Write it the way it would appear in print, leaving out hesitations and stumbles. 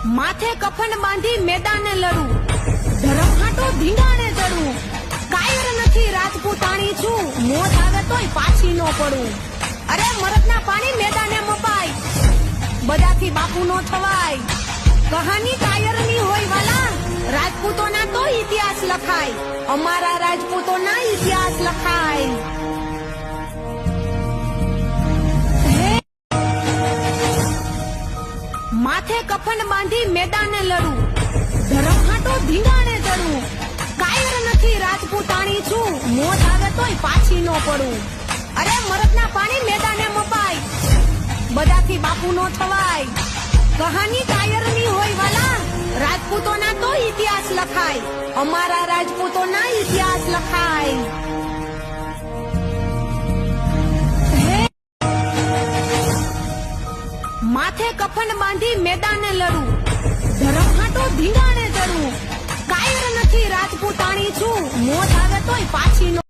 માથે કફન બાંધી મેદાને લડું, ધર્મ હાટો ધીંગાણે ચડું, કાયર નથી રાજપૂતાણી છું, મોત આવે તોય પાછી નો પડું. અરે મરદના પાણી મેદાને મપાય, બધાથી બાપુ નો થવાય. કહાની કાયરની હોય વાલા, રાજપૂતોના તો ઇતિહાસ લખાય, અમારા રાજપૂતોના ઇતિહાસ લખાય. માથે કફન બાંધી મેદાને લડું, ધર્મ હાટો ધીંગાણે ચડું, કાયર નથી રાજપૂતાણી છું, મોત આવે તોય પાછી નો પડું. અરે મરદના પાણી મેદાને મપાય, બધાથી બાપુ નો થવાય. કહાની કાયરની હોય વાલા, રાજપૂતોના તો ઇતિહાસ લખાય, અમારા રાજપૂતોના ઇતિહાસ લખાય. માથે કફન બાંધી મેદાને લડું, ધર્મ હાટો ધીંગાણે ચડું, કાયર નથી રાજપૂતાણી છું, મોત આવે તોય પાછી નો